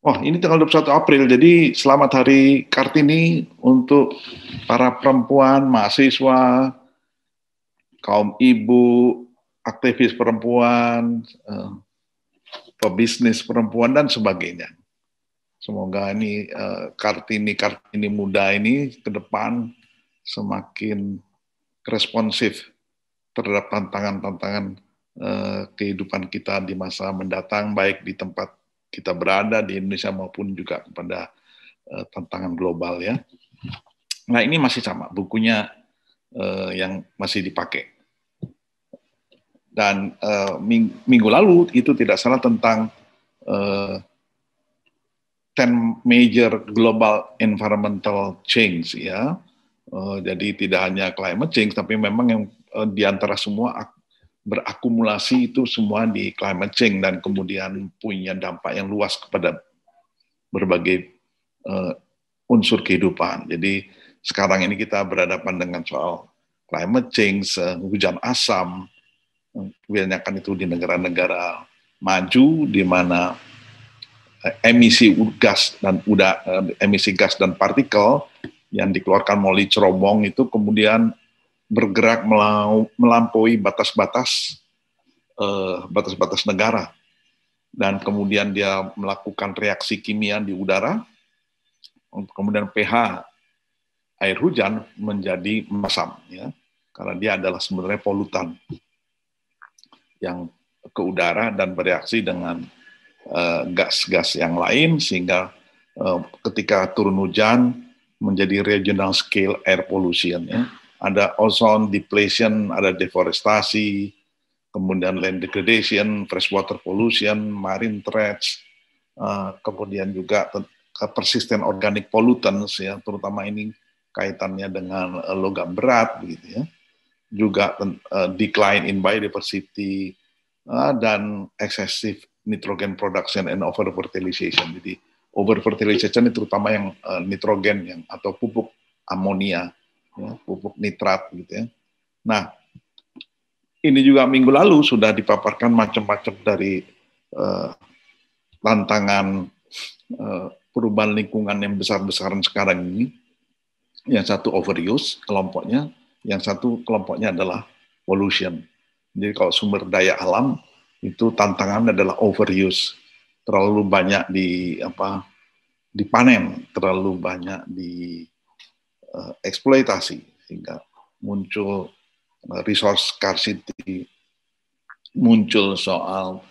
Oh, ini tanggal 21 April, jadi selamat Hari Kartini untuk para perempuan, mahasiswa, kaum ibu, aktivis perempuan, pebisnis perempuan, dan sebagainya. Semoga ini Kartini muda ini ke depan semakin responsif terhadap tantangan-tantangan kehidupan kita di masa mendatang, baik di tempat kita berada di Indonesia maupun juga kepada tantangan global ya. Nah ini masih sama bukunya yang masih dipakai. Dan minggu lalu itu tidak salah tentang 10 major global environmental change ya. Jadi tidak hanya climate change tapi memang yang di antara semua berakumulasi itu semua di climate change dan kemudian punya dampak yang luas kepada berbagai unsur kehidupan. Jadi sekarang ini kita berhadapan dengan soal climate change, hujan asam, kebanyakan itu di negara-negara maju di mana emisi gas dan partikel yang dikeluarkan melalui cerobong itu kemudian bergerak melampaui batas-batas negara, dan kemudian dia melakukan reaksi kimia di udara, kemudian pH air hujan menjadi masam, ya, karena dia adalah sebenarnya polutan yang ke udara dan bereaksi dengan gas-gas yang lain sehingga ketika turun hujan menjadi regional scale air pollution. Ya. Ada ozone depletion, ada deforestasi, kemudian land degradation, freshwater pollution, marine threats, kemudian juga persistent organic pollutants, ya, terutama ini kaitannya dengan logam berat, begitu ya. Juga decline in biodiversity dan excessive nitrogen production and over fertilization. Jadi over fertilization itu terutama yang nitrogen yang atau pupuk amonia, ya, pupuk nitrat gitu ya. Nah, ini juga minggu lalu sudah dipaparkan macam-macam dari tantangan perubahan lingkungan yang besar-besaran sekarang ini. Yang satu overuse kelompoknya, yang satu kelompoknya adalah pollution. Jadi kalau sumber daya alam itu tantangannya adalah overuse, terlalu banyak dipanen, terlalu banyak dieksploitasi sehingga muncul resource scarcity, muncul soal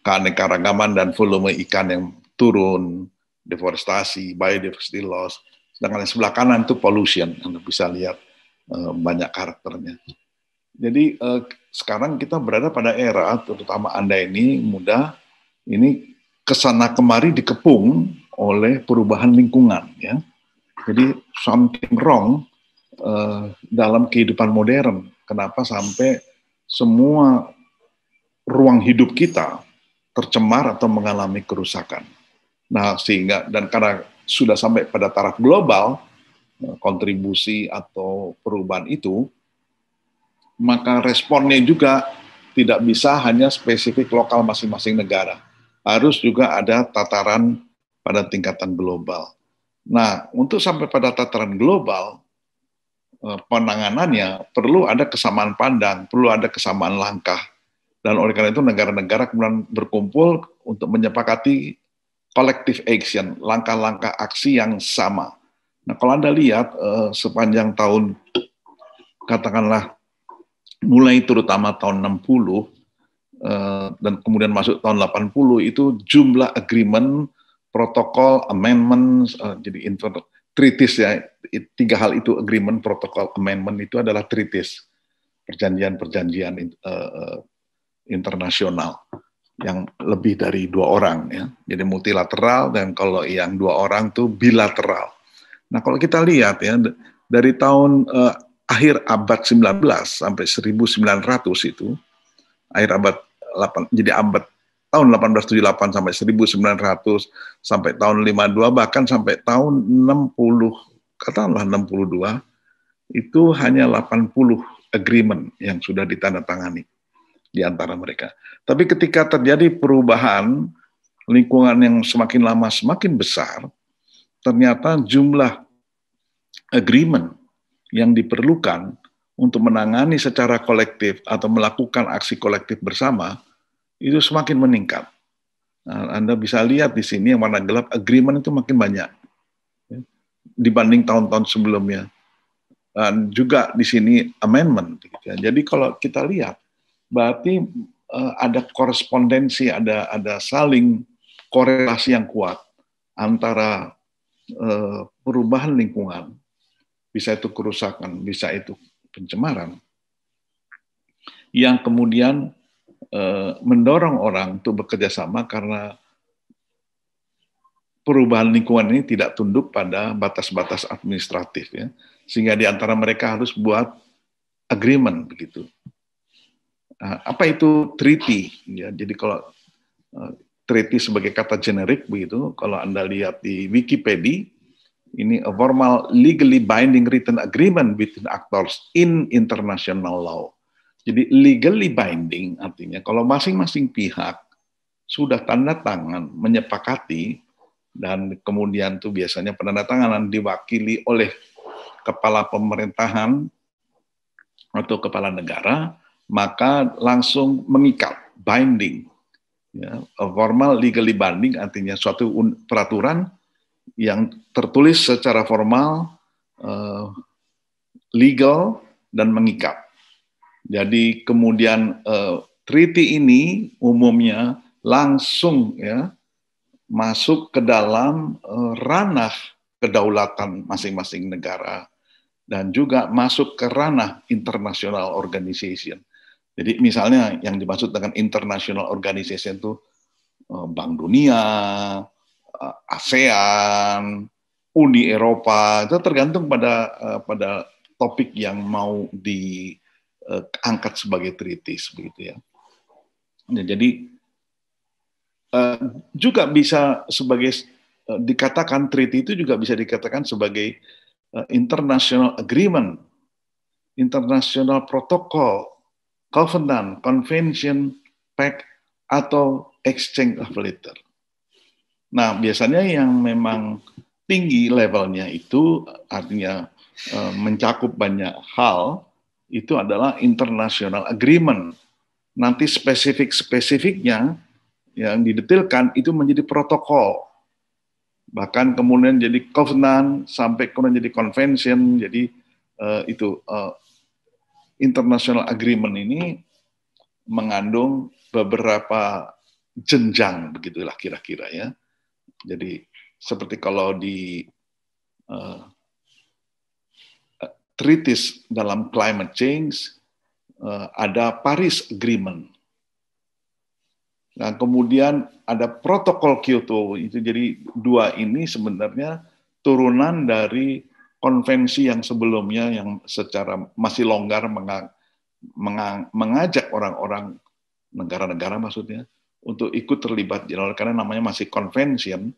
keanekaragaman dan volume ikan yang turun, deforestasi, biodiversity loss. Sedangkan yang sebelah kanan itu pollution, Anda bisa lihat banyak karakternya. Jadi sekarang kita berada pada era, terutama Anda ini muda, ini kesana kemari dikepung oleh perubahan lingkungan. Ya. Jadi something wrong dalam kehidupan modern. Kenapa sampai semua ruang hidup kita tercemar atau mengalami kerusakan. Nah, sehingga dan karena sudah sampai pada taraf global kontribusi atau perubahan itu, maka responnya juga tidak bisa hanya spesifik lokal masing-masing negara. Harus juga ada tataran pada tingkatan global. Nah, untuk sampai pada tataran global, penanganannya perlu ada kesamaan pandang, perlu ada kesamaan langkah. Dan oleh karena itu negara-negara kemudian berkumpul untuk menyepakati collective action, langkah-langkah aksi yang sama. Nah, kalau Anda lihat sepanjang tahun, katakanlah mulai terutama tahun 60 dan kemudian masuk tahun 80 itu jumlah agreement, protokol, amendment, jadi treaties ya, tiga hal itu agreement, protokol, amendment itu adalah treaties, perjanjian-perjanjian internasional yang lebih dari 2 orang ya. Jadi multilateral, dan kalau yang 2 orang tuh bilateral. Nah, kalau kita lihat ya dari tahun akhir abad 19 sampai 1900 itu, akhir abad 8, jadi abad tahun 1878 sampai 1900 sampai tahun 52 bahkan sampai tahun 60, katakanlah 62 itu hanya 80 agreement yang sudah ditandatangani di antara mereka. Tapi ketika terjadi perubahan lingkungan yang semakin lama semakin besar, ternyata jumlah agreement yang diperlukan untuk menangani secara kolektif atau melakukan aksi kolektif bersama itu semakin meningkat. Nah, Anda bisa lihat di sini yang warna gelap, agreement itu makin banyak dibanding tahun-tahun sebelumnya. Dan juga di sini amendment. Jadi kalau kita lihat, berarti ada korespondensi, ada saling korelasi yang kuat antara perubahan lingkungan, bisa itu kerusakan, bisa itu pencemaran, yang kemudian mendorong orang untuk bekerja sama karena perubahan lingkungan ini tidak tunduk pada batas-batas administratif, ya, sehingga di antara mereka harus buat agreement begitu. Nah, apa itu treaty? Ya, jadi kalau treaty sebagai kata generik begitu, kalau Anda lihat di Wikipedia, ini a formal legally binding written agreement between actors in international law. Jadi legally binding artinya kalau masing-masing pihak sudah tanda tangan menyepakati, dan kemudian itu biasanya penandatanganan diwakili oleh kepala pemerintahan atau kepala negara, maka langsung mengikat, binding. Ya, formal legally binding artinya suatu peraturan yang tertulis secara formal, legal, dan mengikat. Jadi kemudian treaty ini umumnya langsung ya masuk ke dalam ranah kedaulatan masing-masing negara dan juga masuk ke ranah international organization. Jadi misalnya yang dimaksud dengan international organization itu Bank Dunia, ASEAN, Uni Eropa, itu tergantung pada topik yang mau diangkat sebagai treaties begitu ya. Jadi juga bisa sebagai dikatakan treaty itu juga bisa dikatakan sebagai international agreement, international protocol, covenant, convention, pact, atau exchange of letter. Nah, biasanya yang memang tinggi levelnya itu artinya mencakup banyak hal, itu adalah international agreement. Nanti spesifik-spesifiknya yang didetailkan itu menjadi protokol, bahkan kemudian jadi covenant, sampai kemudian jadi convention. Jadi itu international agreement ini mengandung beberapa jenjang begitulah kira-kira ya. Jadi seperti kalau di treaties dalam climate change ada Paris Agreement. Nah, kemudian ada protokol Kyoto, itu jadi dua ini sebenarnya turunan dari konvensi yang sebelumnya yang secara masih longgar mengajak orang-orang negara-negara maksudnya untuk ikut terlibat karena namanya masih convention,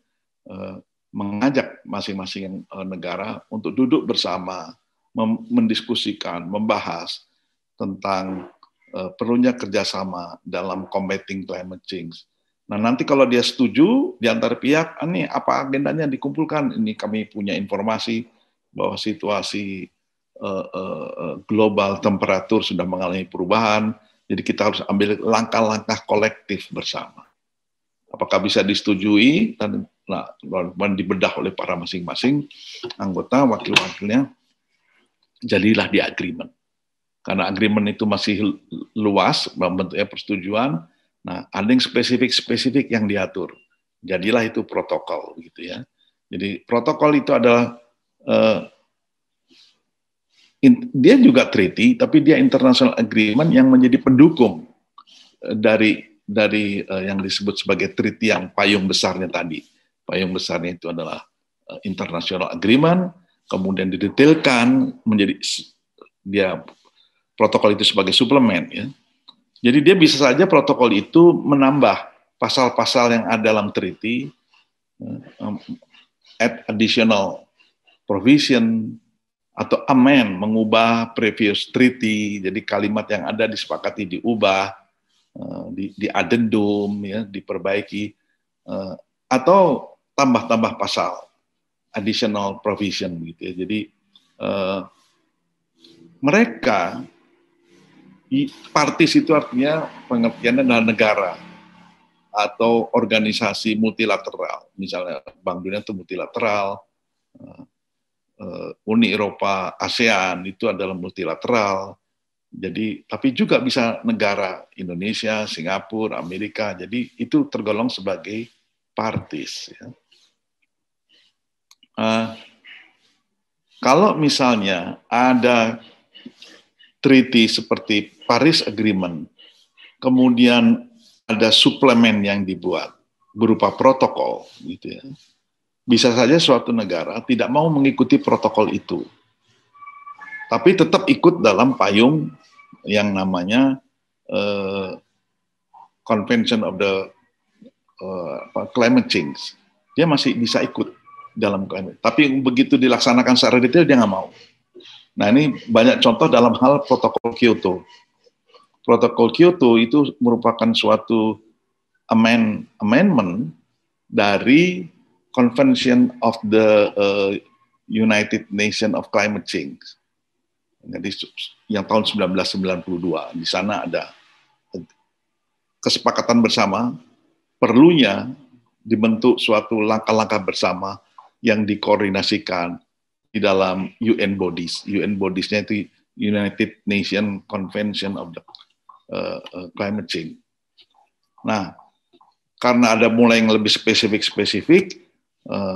mengajak masing-masing negara untuk duduk bersama, mendiskusikan, membahas tentang perlunya kerjasama dalam combating climate change. Nah, nanti kalau dia setuju di antara pihak, ini apa agendanya dikumpulkan, ini kami punya informasi bahwa situasi global temperatur sudah mengalami perubahan, jadi kita harus ambil langkah-langkah kolektif bersama. Apakah bisa disetujui dan dibedah oleh para masing-masing anggota, wakil-wakilnya, jadilah di agreement. Karena agreement itu masih luas, bentuknya persetujuan, nah ada yang spesifik yang diatur. Jadilah itu protokol, gitu ya. Jadi protokol itu adalah dia juga treaty, tapi dia international agreement yang menjadi pendukung dari yang disebut sebagai treaty yang payung besarnya tadi. Payung besarnya itu adalah international agreement, kemudian didetailkan menjadi dia protokol itu sebagai suplemen, ya. Jadi dia bisa saja protokol itu menambah pasal-pasal yang ada dalam treaty, add additional provision, atau amend, mengubah previous treaty, jadi kalimat yang ada disepakati diubah, di addendum, ya, diperbaiki. atau tambah-tambah pasal, additional provision gitu ya. Jadi mereka parties itu artinya pengertiannya adalah negara atau organisasi multilateral, misalnya Bank Dunia itu multilateral, Uni Eropa, ASEAN itu adalah multilateral. Jadi, tapi juga bisa negara Indonesia, Singapura, Amerika. Jadi itu tergolong sebagai parties. Ya. Kalau misalnya ada treaty seperti Paris Agreement, kemudian ada suplemen yang dibuat berupa protokol, gitu ya. Bisa saja suatu negara tidak mau mengikuti protokol itu, tapi tetap ikut dalam payung yang namanya Convention of the Climate Change. Dia masih bisa ikut dalam climate. Tapi begitu dilaksanakan secara detail, dia nggak mau. Nah, ini banyak contoh dalam hal protokol Kyoto. Protokol Kyoto itu merupakan suatu amendment dari Convention of the United Nations of Climate Change. Jadi yang tahun 1992, di sana ada kesepakatan bersama perlunya dibentuk suatu langkah-langkah bersama yang dikoordinasikan di dalam UN bodies. UN bodies-nya itu United Nations Convention of the Climate Change. Nah, karena ada mulai yang lebih spesifik,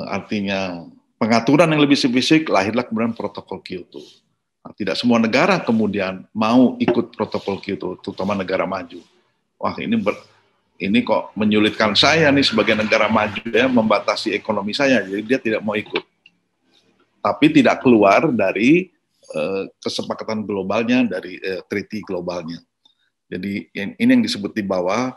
artinya pengaturan yang lebih spesifik, lahirlah kemudian protokol Kyoto. Nah, tidak semua negara kemudian mau ikut protokol Kyoto, terutama negara maju. Wah, ini kok menyulitkan saya nih sebagai negara maju ya, membatasi ekonomi saya, jadi dia tidak mau ikut. Tapi tidak keluar dari kesepakatan globalnya, dari treaty globalnya. Jadi ini yang disebut di bawah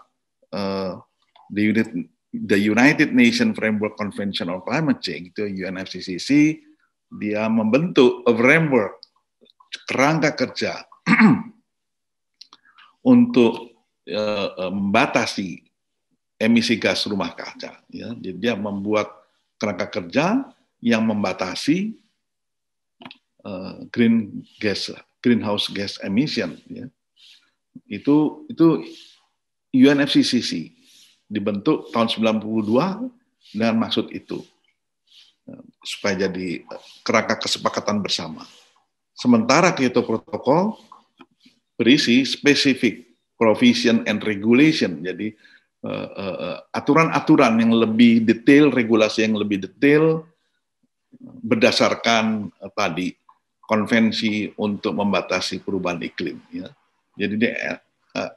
the United Nations Framework Convention on Climate Change, itu UNFCCC, dia membentuk a framework, kerangka kerja untuk membatasi emisi gas rumah kaca. Ya. Jadi dia membuat kerangka kerja yang membatasi greenhouse gas emission. Ya. Itu UNFCCC dibentuk tahun 92 dengan maksud itu, supaya jadi kerangka kesepakatan bersama. Sementara Kyoto Protocol berisi spesifik provision and regulation, jadi aturan-aturan yang lebih detail, regulasi yang lebih detail berdasarkan tadi konvensi untuk membatasi perubahan iklim. Ya. Jadi dia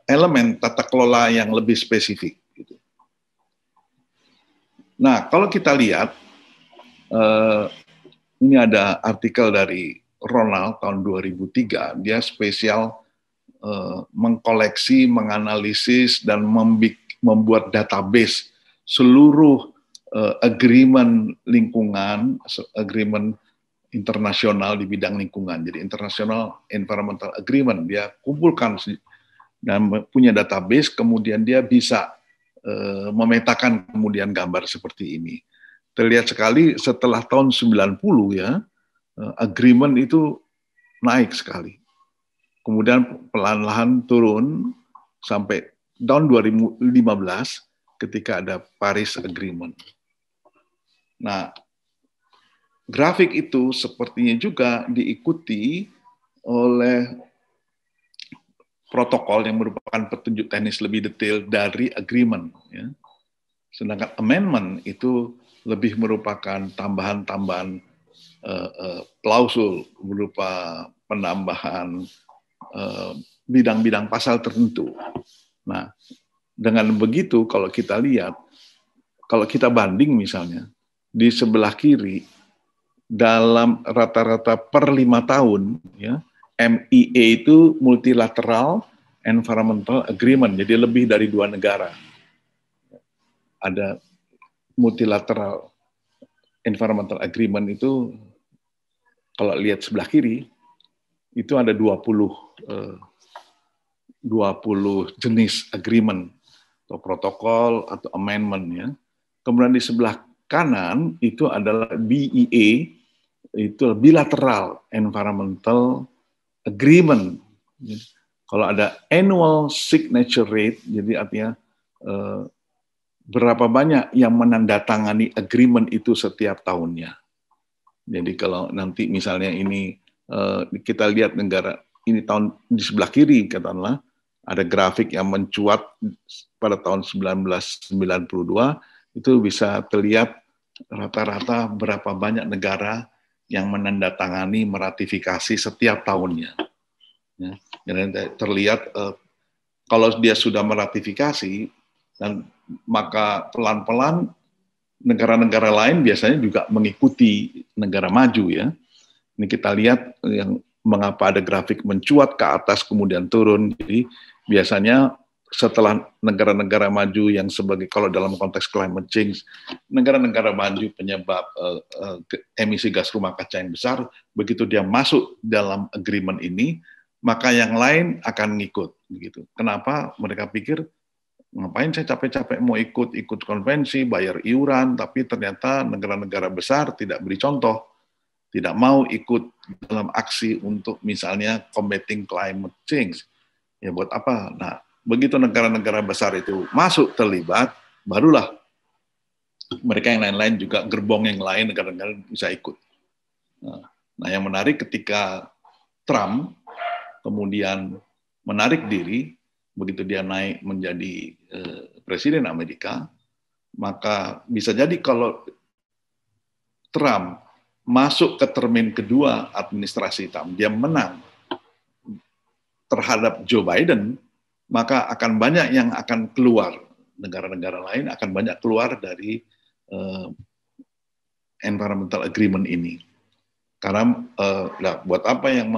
elemen tata kelola yang lebih spesifik. Gitu. Nah, kalau kita lihat, ini ada artikel dari Ronald tahun 2003, dia spesial mengkoleksi, menganalisis, dan membuat database seluruh agreement lingkungan, agreement internasional di bidang lingkungan. Jadi International Environmental Agreement, dia kumpulkan dan punya database, kemudian dia bisa memetakan kemudian gambar seperti ini. Terlihat sekali setelah tahun 90 ya, agreement itu naik sekali. Kemudian pelan-pelan turun sampai tahun 2015 ketika ada Paris Agreement. Nah, grafik itu sepertinya juga diikuti oleh protokol yang merupakan petunjuk teknis lebih detail dari agreement. Ya. Sedangkan amendment itu lebih merupakan tambahan-tambahan klausul berupa penambahan bidang-bidang pasal tertentu. Nah, dengan begitu kalau kita lihat, kalau kita banding misalnya, di sebelah kiri, dalam rata-rata per 5 tahun, ya, MIA itu Multilateral Environmental Agreement, jadi lebih dari 2 negara. Ada Multilateral Environmental Agreement itu, kalau lihat sebelah kiri, itu ada 20 jenis agreement, atau protokol, atau amendment. Ya. Kemudian di sebelah kanan itu adalah BEA, itu bilateral environmental agreement. Kalau ada annual signature rate, jadi artinya berapa banyak yang menandatangani agreement itu setiap tahunnya. Jadi kalau nanti misalnya ini kita lihat negara ini tahun di sebelah kiri katakanlah ada grafik yang mencuat pada tahun 1992 itu bisa terlihat rata-rata berapa banyak negara yang menandatangani meratifikasi setiap tahunnya. Ya, jadi terlihat kalau dia sudah meratifikasi dan maka pelan-pelan negara-negara lain biasanya juga mengikuti negara maju ya. Ini kita lihat yang mengapa ada grafik mencuat ke atas kemudian turun. Jadi biasanya setelah negara-negara maju yang sebagai kalau dalam konteks climate change, negara-negara maju penyebab emisi gas rumah kaca yang besar, begitu dia masuk dalam agreement ini, maka yang lain akan ngikut. Begitu. Kenapa? Mereka pikir ngapain saya capek-capek mau ikut konvensi, bayar iuran, tapi ternyata negara-negara besar tidak beri contoh, tidak mau ikut dalam aksi untuk misalnya combating climate change. Ya buat apa? Nah, begitu negara-negara besar itu masuk terlibat, barulah mereka yang lain-lain juga gerbong yang lain negara-negara bisa ikut. Nah, yang menarik ketika Trump kemudian menarik diri, begitu dia naik menjadi presiden Amerika, maka bisa jadi kalau Trump masuk ke termin kedua administrasi Trump, dia menang terhadap Joe Biden, maka akan banyak yang akan keluar, negara-negara lain akan banyak keluar dari environmental agreement ini. Karena buat apa yang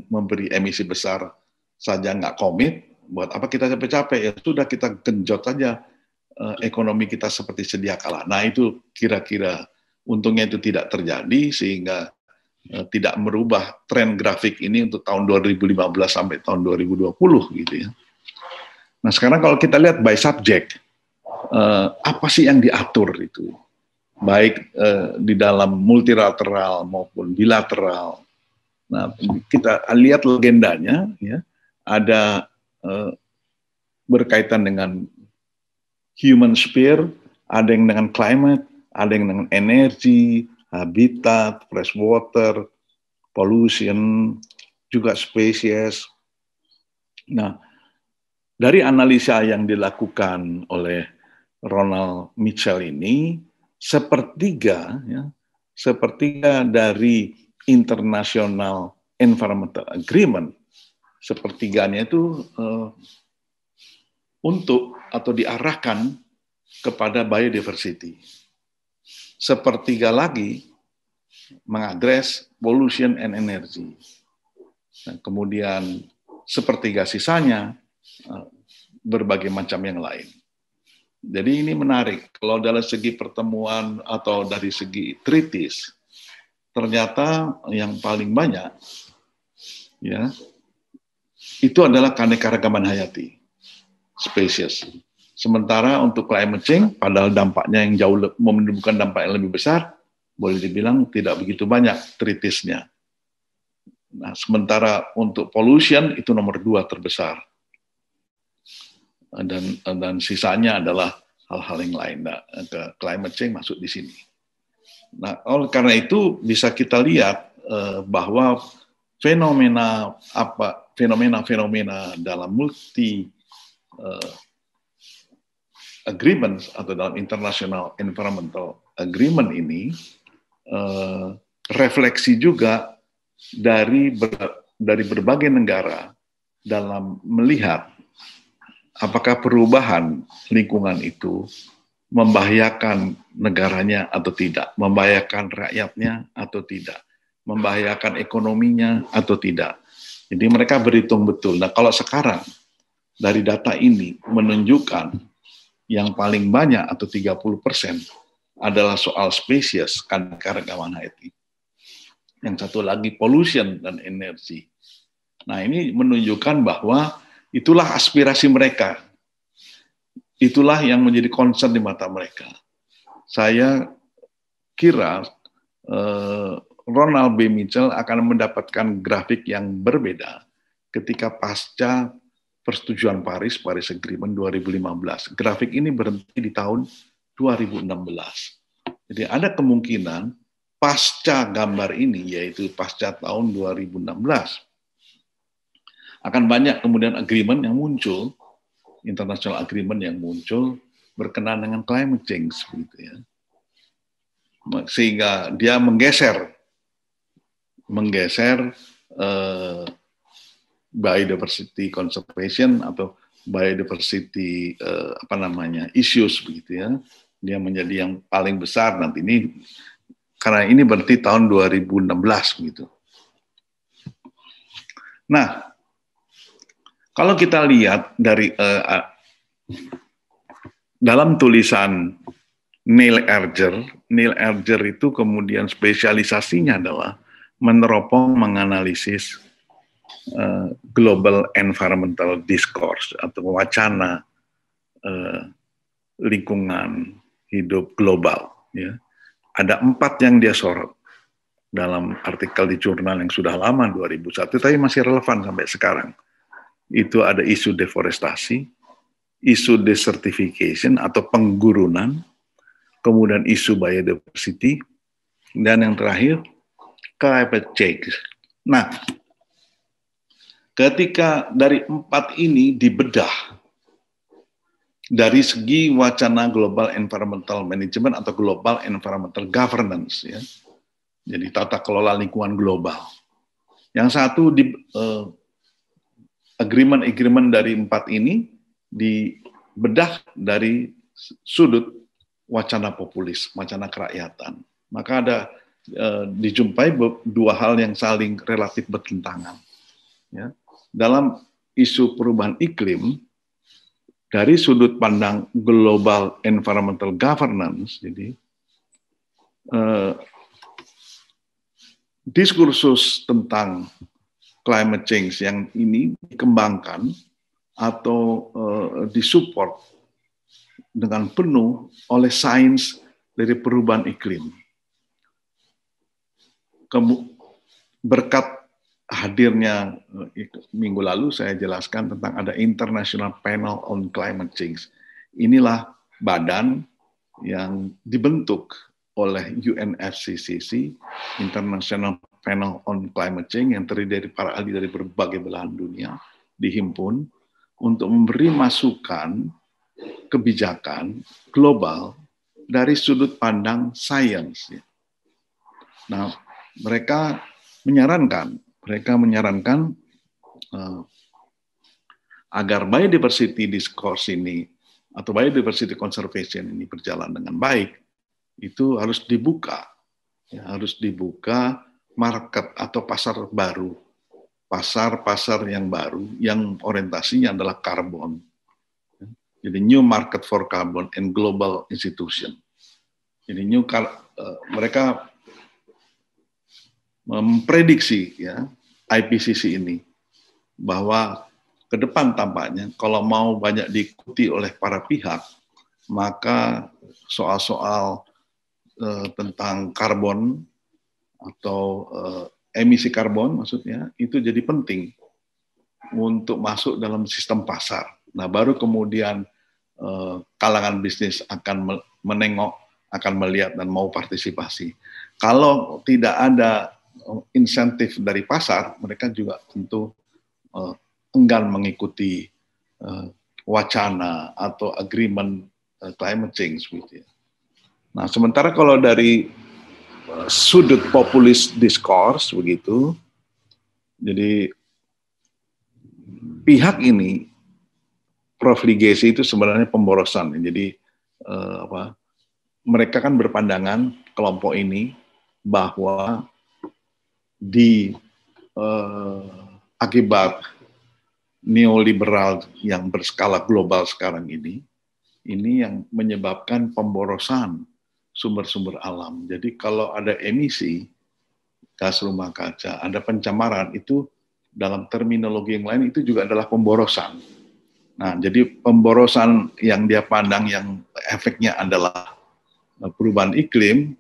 memberi emisi besar saja nggak komit, buat apa kita capek-capek, ya sudah kita genjot saja ekonomi kita seperti sedia kala. Nah itu kira-kira untungnya itu tidak terjadi sehingga tidak merubah tren grafik ini untuk tahun 2015 sampai tahun 2020 gitu ya. Nah sekarang kalau kita lihat by subject, apa sih yang diatur itu? Baik di dalam multilateral maupun bilateral. Nah kita lihat legendanya ya, ada berkaitan dengan human sphere, ada yang dengan climate, ada yang dengan energi, habitat, fresh water, pollution, juga species. Nah, dari analisa yang dilakukan oleh Ronald Mitchell ini, sepertiga dari International Environmental Agreement, sepertiganya itu untuk atau diarahkan kepada biodiversity. Sepertiga lagi mengadres pollution and energy. Nah, kemudian sepertiga sisanya berbagai macam yang lain. Jadi ini menarik. Kalau dari segi pertemuan atau dari segi treaties, ternyata yang paling banyak ya itu adalah keanekaragaman hayati, spesies. Sementara untuk climate change, padahal dampaknya yang jauh menimbulkan dampak yang lebih besar, boleh dibilang tidak begitu banyak treaties-nya. Nah, sementara untuk pollution itu nomor 2 terbesar. Dan sisanya adalah hal-hal yang lain. Nah, climate change masuk di sini. Nah, oleh karena itu bisa kita lihat bahwa fenomena dalam multi agreement atau dalam international environmental agreement ini refleksi juga dari berbagai negara dalam melihat apakah perubahan lingkungan itu membahayakan negaranya atau tidak, membahayakan rakyatnya atau tidak, membahayakan ekonominya atau tidak. Jadi mereka berhitung betul. Nah, kalau sekarang dari data ini menunjukkan yang paling banyak atau 30% adalah soal spesies, keanekaragaman hayati. Yang satu lagi pollution dan energi. Nah, ini menunjukkan bahwa itulah aspirasi mereka. itulah yang menjadi concern di mata mereka. Saya kira Ronald B. Mitchell akan mendapatkan grafik yang berbeda ketika pasca Persetujuan Paris Agreement 2015. Grafik ini berhenti di tahun 2016. Jadi ada kemungkinan pasca gambar ini, yaitu pasca tahun 2016, akan banyak kemudian agreement yang muncul, international agreement yang muncul berkenaan dengan climate change, begitu ya. Sehingga dia menggeser biodiversity conservation atau biodiversity issues, begitu ya. Dia menjadi yang paling besar nanti ini, karena ini berarti tahun 2016 begitu. Nah, kalau kita lihat dari dalam tulisan Neil Erger itu kemudian spesialisasinya adalah meneropong menganalisis global environmental discourse atau wacana lingkungan hidup global. Ya. Ada 4 yang dia sorot dalam artikel di jurnal yang sudah lama 2001, tapi masih relevan sampai sekarang. Itu ada isu deforestasi, isu desertification atau penggurunan, kemudian isu biodiversity, dan yang terakhir climate change. Nah, ketika dari 4 ini dibedah dari segi wacana global environmental management atau global environmental governance, ya, jadi tata kelola lingkungan global. Yang satu di agreement dari 4 ini dibedah dari sudut wacana populis, wacana kerakyatan. Maka ada dijumpai 2 hal yang saling relatif bertentangan. Ya. Dalam isu perubahan iklim, dari sudut pandang global environmental governance, jadi diskursus tentang climate change yang ini dikembangkan atau disupport dengan penuh oleh sains dari perubahan iklim. Berkat hadirnya minggu lalu saya jelaskan tentang ada International Panel on Climate Change. Inilah badan yang dibentuk oleh UNFCCC, International Panel on Climate Change, yang terdiri dari para ahli dari berbagai belahan dunia, dihimpun untuk memberi masukan kebijakan global dari sudut pandang sains. Nah, mereka menyarankan agar biodiversity discourse ini atau biodiversity conservation ini berjalan dengan baik, itu harus dibuka, ya, harus dibuka market atau pasar baru, pasar yang baru yang orientasinya adalah karbon. Jadi new market for carbon and global institution. Jadi mereka memprediksi, ya, IPCC ini bahwa ke depan tampaknya kalau mau banyak diikuti oleh para pihak, maka soal-soal tentang karbon atau emisi karbon maksudnya itu jadi penting untuk masuk dalam sistem pasar. Nah, baru kemudian kalangan bisnis akan menengok, akan melihat dan mau partisipasi. Kalau tidak ada insentif dari pasar, mereka juga tentu enggan mengikuti wacana atau agreement climate change, gitu ya. Nah, sementara kalau dari sudut populis discourse begitu, jadi pihak ini, Prof. Ligesi itu sebenarnya pemborosan. Jadi mereka kan berpandangan kelompok ini bahwa akibat neoliberal yang berskala global sekarang ini yang menyebabkan pemborosan sumber-sumber alam. Jadi kalau ada emisi gas rumah kaca, ada pencemaran, itu dalam terminologi yang lain itu juga adalah pemborosan. Nah, jadi pemborosan yang dia pandang yang efeknya adalah perubahan iklim,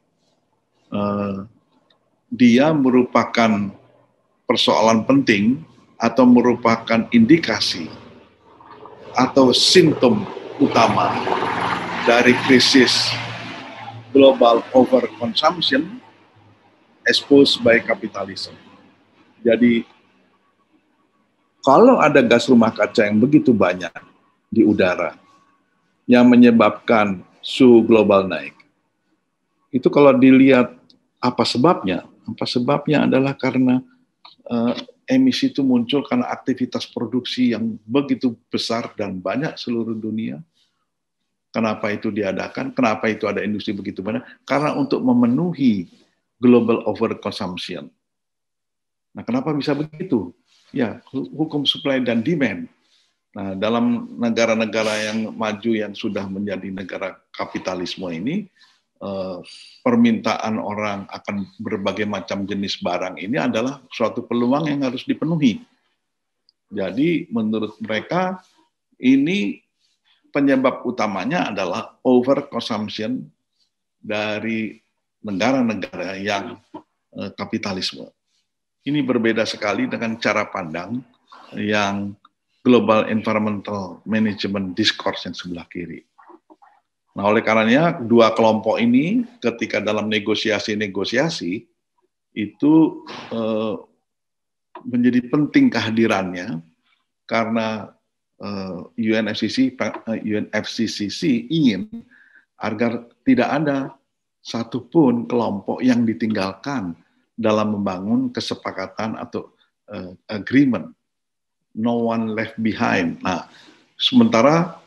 dia merupakan persoalan penting atau merupakan indikasi atau simptom utama dari krisis global overconsumption exposed by capitalism. Jadi kalau ada gas rumah kaca yang begitu banyak di udara yang menyebabkan suhu global naik, itu kalau dilihat apa sebabnya? Apa sebabnya adalah karena emisi itu muncul karena aktivitas produksi yang begitu besar dan banyak seluruh dunia. Kenapa itu diadakan? Kenapa itu ada industri begitu banyak? Karena untuk memenuhi global overconsumption. Nah, kenapa bisa begitu? Ya, hukum supply dan demand. Nah, dalam negara-negara yang maju yang sudah menjadi negara kapitalisme ini, permintaan orang akan berbagai macam jenis barang ini adalah suatu peluang yang harus dipenuhi. Jadi, menurut mereka, ini penyebab utamanya adalah overconsumption dari negara-negara yang kapitalisme. Ini berbeda sekali dengan cara pandang yang Global Environmental Management Discourse yang sebelah kiri. Nah, oleh karenanya dua kelompok ini ketika dalam negosiasi-negosiasi itu menjadi penting kehadirannya karena UNFCCC ingin agar tidak ada satupun kelompok yang ditinggalkan dalam membangun kesepakatan atau agreement, no one left behind. Nah, sementara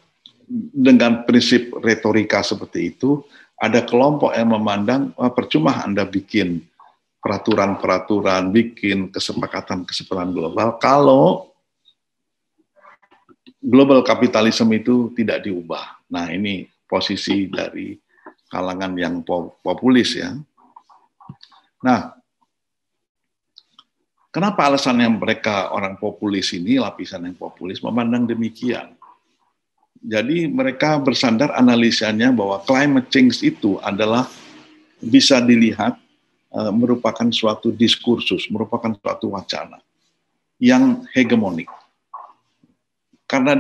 dengan prinsip retorika seperti itu, ada kelompok yang memandang, percuma Anda bikin peraturan-peraturan, bikin kesepakatan-kesepakatan global, kalau global kapitalisme itu tidak diubah. Nah, ini posisi dari kalangan yang populis ya. Nah, kenapa alasan yang mereka orang populis ini, lapisan yang populis memandang demikian? Jadi mereka bersandar analisanya bahwa climate change itu adalah bisa dilihat merupakan suatu diskursus, merupakan suatu wacana yang hegemonik. Karena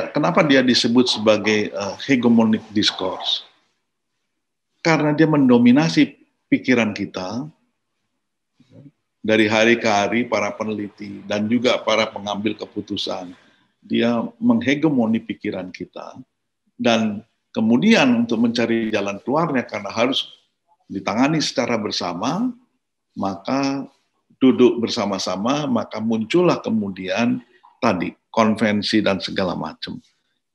kenapa dia disebut sebagai hegemonic discourse? Karena dia mendominasi pikiran kita dari hari ke hari, para peneliti dan juga para pengambil keputusan. Dia menghegemoni pikiran kita, dan kemudian untuk mencari jalan keluarnya karena harus ditangani secara bersama, maka duduk bersama-sama, maka muncullah kemudian tadi konvensi dan segala macam.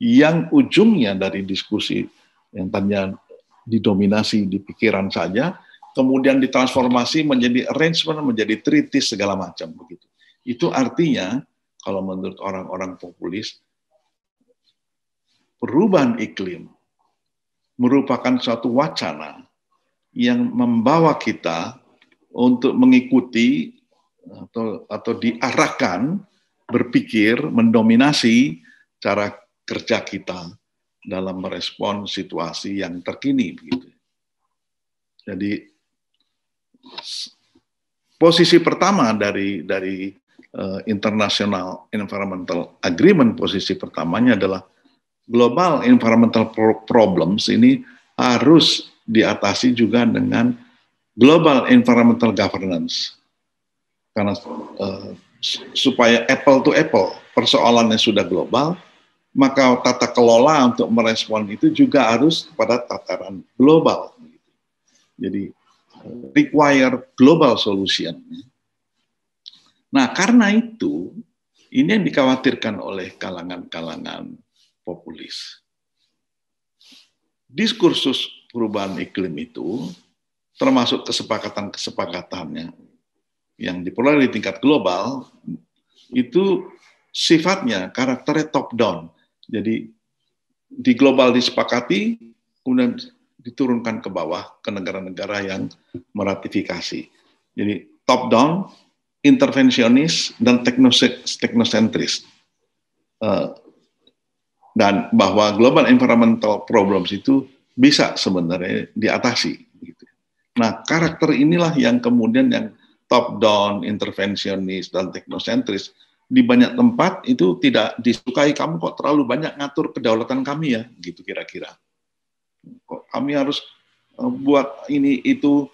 Yang ujungnya dari diskusi yang tadinya didominasi di pikiran saja, kemudian ditransformasi menjadi arrangement, menjadi treaties segala macam begitu. Itu artinya kalau menurut orang-orang populis, perubahan iklim merupakan suatu wacana yang membawa kita untuk mengikuti atau diarahkan berpikir, mendominasi cara kerja kita dalam merespon situasi yang terkini begitu. Jadi posisi pertama dari International Environmental Agreement, posisi pertamanya adalah global environmental problems ini harus diatasi juga dengan global environmental governance. Karena supaya apple to apple, persoalannya sudah global, maka tata kelola untuk merespon itu juga harus pada tataran global. Jadi require global solution. Nah, karena itu, ini yang dikhawatirkan oleh kalangan-kalangan populis. Diskursus perubahan iklim itu, termasuk kesepakatan-kesepakatannya yang diperoleh di tingkat global, itu sifatnya, karakternya top-down. Jadi, di global disepakati, kemudian diturunkan ke bawah, ke negara-negara yang meratifikasi. Jadi, top-down, intervensionis, dan teknosentris. Dan bahwa global environmental problems itu bisa sebenarnya diatasi. Gitu. Nah, karakter inilah yang kemudian yang top down, intervensionis, dan teknosentris di banyak tempat itu tidak disukai. Kamu kok terlalu banyak ngatur kedaulatan kami ya, gitu kira-kira. Kok kami harus buat ini itu,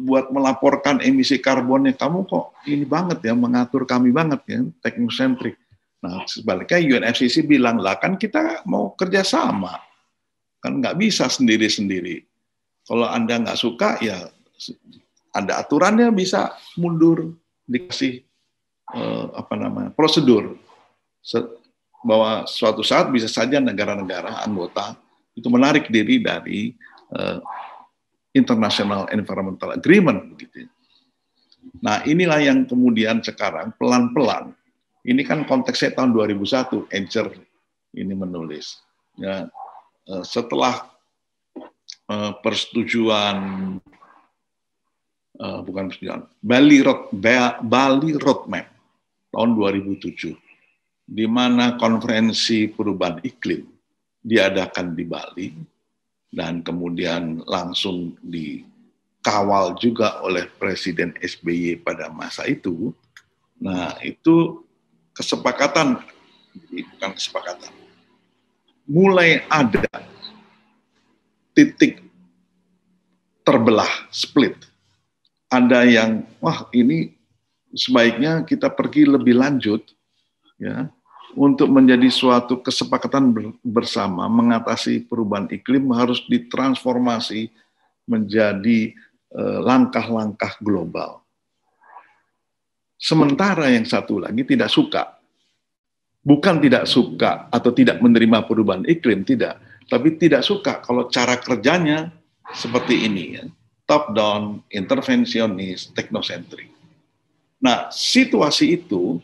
buat melaporkan emisi karbonnya, kamu kok ini banget ya, mengatur kami banget ya, teknosentrik. Nah, sebaliknya UNFCCC bilang, lah kan kita mau kerjasama, kan nggak bisa sendiri-sendiri. Kalau Anda nggak suka, ya ada aturannya, bisa mundur, dikasih prosedur. Bahwa suatu saat bisa saja negara-negara anggota itu menarik diri dari International Environmental Agreement. Begitu. Nah, inilah yang kemudian sekarang pelan-pelan, ini kan konteksnya tahun 2001, Edger ini menulis. Ya, setelah persetujuan, bukan persetujuan, Bali Roadmap tahun 2007, di mana konferensi perubahan iklim diadakan di Bali, dan kemudian langsung dikawal juga oleh Presiden SBY pada masa itu. Nah, itu kesepakatan, bukan kesepakatan, mulai ada titik terbelah, split. Ada yang, wah ini sebaiknya kita pergi lebih lanjut, ya, untuk menjadi suatu kesepakatan bersama mengatasi perubahan iklim harus ditransformasi menjadi langkah-langkah global. Sementara yang satu lagi tidak suka. Bukan tidak suka atau tidak menerima perubahan iklim, tidak. Tapi tidak suka kalau cara kerjanya seperti ini, ya. Top down, intervensionis, teknosentrik. Nah, situasi itu,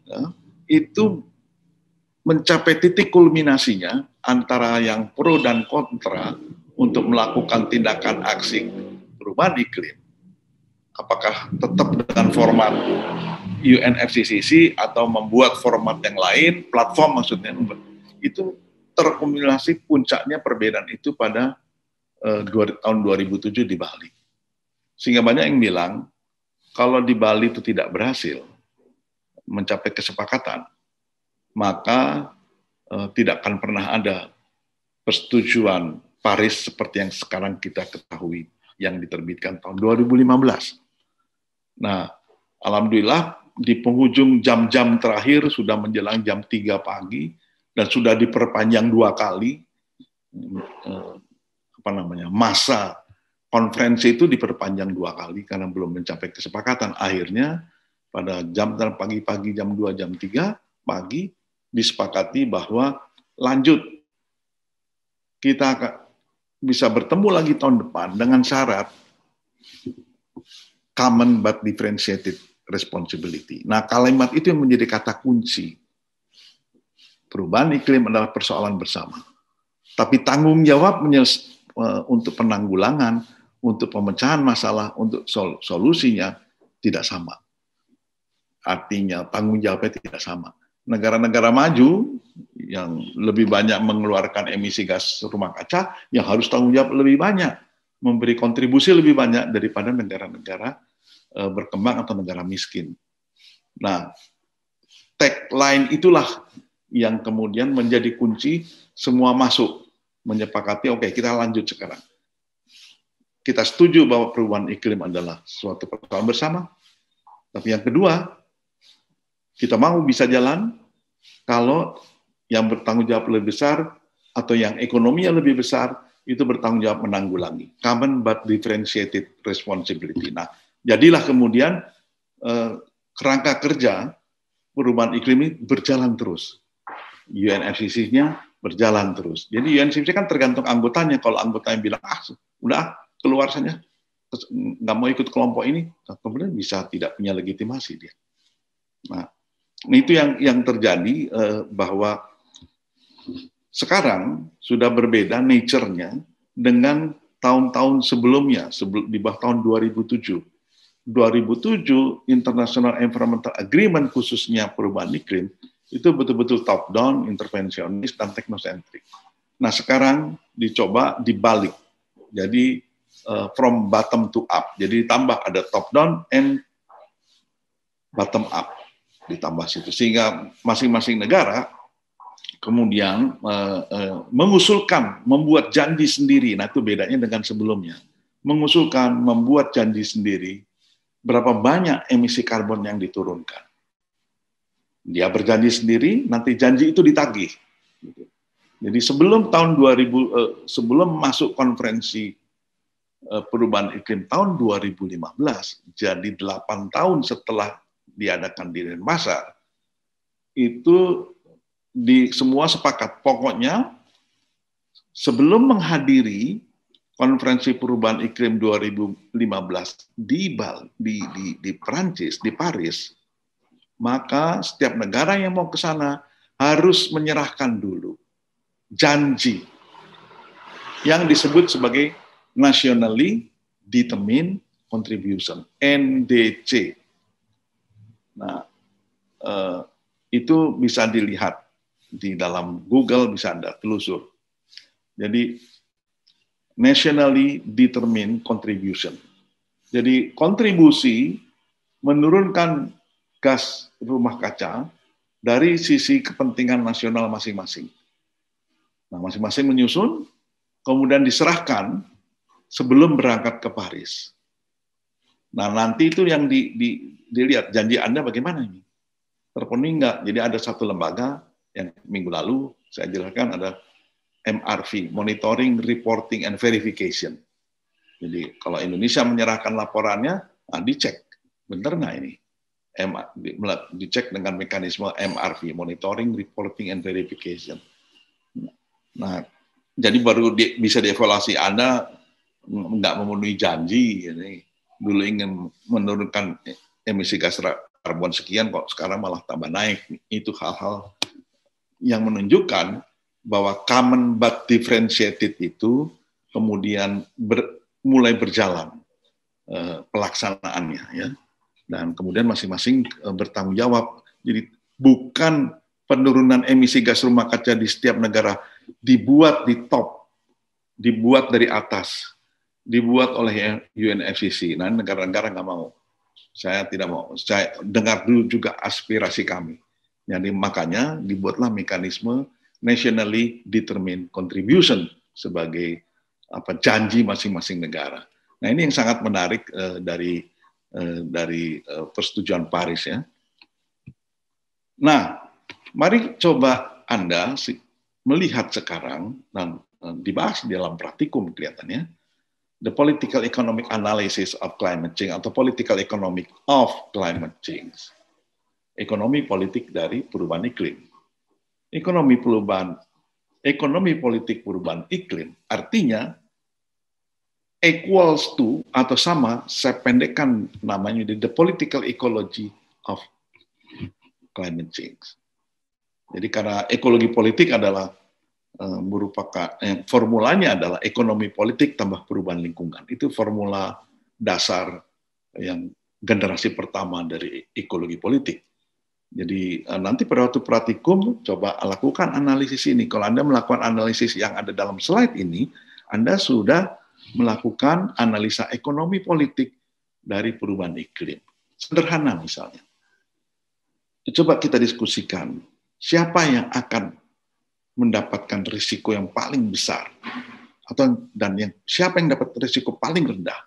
ya, itu mencapai titik kulminasinya antara yang pro dan kontra untuk melakukan tindakan aksi perubahan iklim. Apakah tetap dengan format UNFCCC atau membuat format yang lain, platform maksudnya, itu terkumulasi puncaknya perbedaan itu pada tahun 2007 di Bali. Sehingga banyak yang bilang, kalau di Bali itu tidak berhasil mencapai kesepakatan, maka tidak akan pernah ada persetujuan Paris seperti yang sekarang kita ketahui, yang diterbitkan tahun 2015. Nah, alhamdulillah di penghujung jam-jam terakhir sudah menjelang jam 3 pagi dan sudah diperpanjang 2 kali masa konferensi itu diperpanjang 2 kali karena belum mencapai kesepakatan. Akhirnya pada jam pagi-pagi jam 2 jam 3 pagi disepakati bahwa lanjut, kita bisa bertemu lagi tahun depan dengan syarat common but differentiated responsibility. Nah, kalimat itu yang menjadi kata kunci. Perubahan iklim adalah persoalan bersama. Tapi tanggung jawab untuk penanggulangan, untuk pemecahan masalah, untuk solusinya tidak sama. Artinya tanggung jawabnya tidak sama. Negara-negara maju yang lebih banyak mengeluarkan emisi gas rumah kaca, yang harus tanggung jawab lebih banyak, memberi kontribusi lebih banyak daripada negara-negara berkembang atau negara miskin. Nah, tagline itulah yang kemudian menjadi kunci semua masuk, menyepakati, oke, kita lanjut sekarang. Kita setuju bahwa perubahan iklim adalah suatu persoalan bersama, tapi yang kedua, kita mau bisa jalan kalau yang bertanggung jawab lebih besar atau yang ekonominya lebih besar itu bertanggung jawab menanggulangi. Common but differentiated responsibility. Nah, jadilah kemudian kerangka kerja perubahan iklim ini berjalan terus. UNFCCC-nya berjalan terus. Jadi UNFCCC kan tergantung anggotanya. Kalau anggotanya bilang, udah keluar saja, nggak mau ikut kelompok ini, kemudian bisa tidak punya legitimasi dia. Nah, itu yang terjadi, bahwa sekarang sudah berbeda nature-nya dengan tahun-tahun sebelumnya, di bawah tahun 2007. 2007 International Environmental Agreement khususnya perubahan iklim itu betul-betul top down, intervensionis dan teknosentrik. Nah, sekarang dicoba dibalik. Jadi from bottom to up. Jadi ditambah ada top down and bottom up ditambah situ, sehingga masing-masing negara kemudian mengusulkan, membuat janji sendiri. Nah, itu bedanya dengan sebelumnya. Mengusulkan, membuat janji sendiri berapa banyak emisi karbon yang diturunkan. Dia berjanji sendiri, nanti janji itu ditagih. Jadi sebelum tahun 2000, sebelum masuk konferensi perubahan iklim tahun 2015, jadi 8 tahun setelah diadakan di Denpasar, itu semua sepakat. Pokoknya sebelum menghadiri konferensi perubahan iklim 2015 di Perancis, di Paris, maka setiap negara yang mau ke sana harus menyerahkan dulu janji yang disebut sebagai Nationally Determined Contribution, NDC. Nah, itu bisa dilihat di dalam Google, bisa Anda telusur. Jadi, Nationally Determined Contribution. Jadi, kontribusi menurunkan gas rumah kaca dari sisi kepentingan nasional masing-masing. Nah, masing-masing menyusun, kemudian diserahkan sebelum berangkat ke Paris. Nah, nanti itu yang dilihat, janji Anda bagaimana ini? Terpenuhi enggak? Jadi ada satu lembaga yang minggu lalu saya jelaskan, ada MRV, Monitoring, Reporting, and Verification. Jadi kalau Indonesia menyerahkan laporannya, nah dicek, benar nggak ini? Dicek dengan mekanisme MRV, Monitoring, Reporting, and Verification. Nah, jadi baru bisa dievaluasi Anda nggak memenuhi janji, ini dulu ingin menurunkan emisi gas karbon sekian, kok sekarang malah tambah naik. Itu hal-hal yang menunjukkan bahwa common but differentiated itu kemudian mulai berjalan pelaksanaannya, ya, dan kemudian masing-masing bertanggung jawab. Jadi bukan penurunan emisi gas rumah kaca di setiap negara dibuat di top, dibuat dari atas, dibuat oleh UNFCCC. Nah, negara-negara nggak mau. Saya tidak mau. Saya dengar dulu juga aspirasi kami. Jadi makanya dibuatlah mekanisme Nationally Determined Contribution sebagai janji masing-masing negara. Nah, ini yang sangat menarik dari persetujuan Paris, ya. Nah, mari coba Anda melihat sekarang dan dibahas di dalam praktikum kelihatannya, the political economic analysis of climate change atau political economic of climate change. Ekonomi politik dari perubahan iklim. Ekonomi politik perubahan iklim artinya equals to atau sama, saya pendekkan namanya the political ecology of climate change. Jadi karena ekologi politik adalah merupakan formulanya adalah ekonomi politik tambah perubahan lingkungan. Itu formula dasar yang generasi pertama dari ekologi politik. Jadi nanti pada waktu praktikum coba lakukan analisis ini. Kalau Anda melakukan analisis yang ada dalam slide ini, Anda sudah melakukan analisa ekonomi politik dari perubahan iklim. Sederhana misalnya. Coba kita diskusikan siapa yang akan mendapatkan risiko yang paling besar siapa yang dapat risiko paling rendah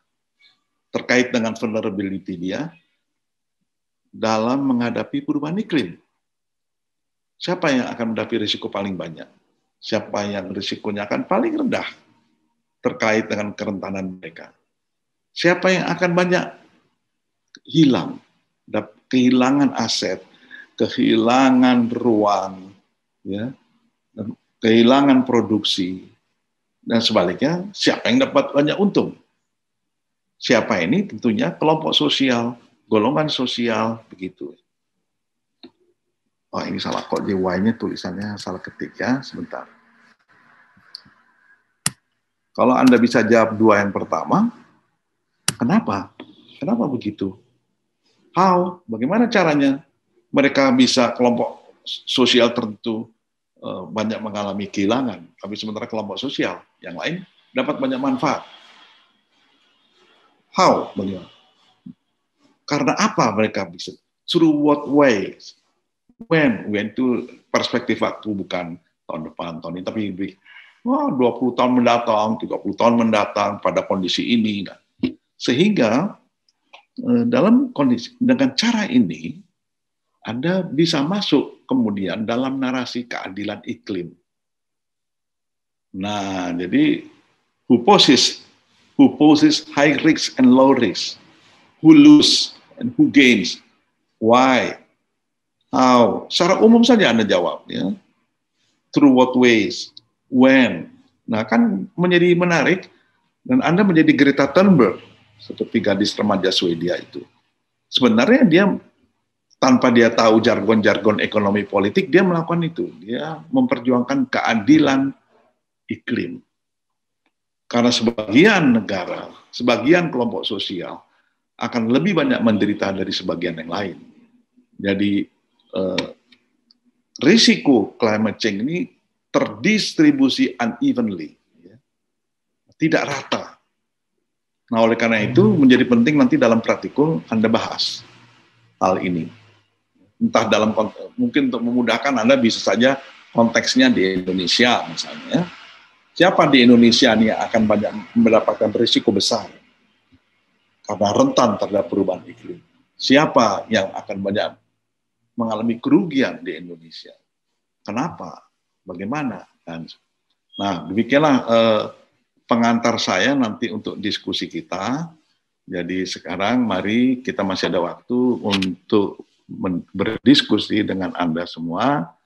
terkait dengan vulnerability dia dalam menghadapi perubahan iklim. Siapa yang akan menghadapi risiko paling banyak? Siapa yang risikonya akan paling rendah terkait dengan kerentanan mereka? Siapa yang akan banyak hilang, kehilangan aset, kehilangan ruang, ya, dan kehilangan produksi, dan sebaliknya, siapa yang dapat banyak untung? Siapa ini? Tentunya kelompok sosial, golongan sosial, begitu. Oh, ini salah kok, di Y-nya tulisannya salah ketik, ya, sebentar. Kalau Anda bisa jawab dua yang pertama, kenapa? Kenapa begitu? How? Bagaimana caranya mereka bisa kelompok sosial tertentu banyak mengalami kehilangan, tapi sementara kelompok sosial yang lain dapat banyak manfaat. How? Bagaimana? Karena apa mereka bisa? Through what ways? When itu perspektif waktu, bukan tahun depan, tahun ini, tapi lebih 20 tahun mendatang, 30 tahun mendatang pada kondisi ini. Sehingga dalam kondisi dengan cara ini Anda bisa masuk kemudian dalam narasi keadilan iklim. Nah, jadi who poses high risk and low risk, who lose and who gains, why, how. Secara umum saja Anda jawab, ya. Through what ways, when. Nah, kan menjadi menarik, dan Anda menjadi Greta Thunberg, seperti gadis remaja Swedia itu. Sebenarnya dia, tanpa dia tahu jargon-jargon ekonomi politik, dia melakukan itu. Dia memperjuangkan keadilan iklim. Karena sebagian negara, sebagian kelompok sosial akan lebih banyak menderita dari sebagian yang lain. Jadi risiko climate change ini terdistribusi unevenly, ya. Tidak rata. Nah, oleh karena itu menjadi penting nanti dalam praktikum Anda bahas hal ini. Entah dalam mungkin untuk memudahkan Anda bisa saja konteksnya di Indonesia misalnya. Siapa di Indonesia ini akan banyak mendapatkan risiko besar karena rentan terhadap perubahan iklim? Siapa yang akan banyak mengalami kerugian di Indonesia? Kenapa? Bagaimana? Nah, demikianlah pengantar saya nanti untuk diskusi kita. Jadi sekarang mari kita masih ada waktu untuk berdiskusi dengan Anda semua.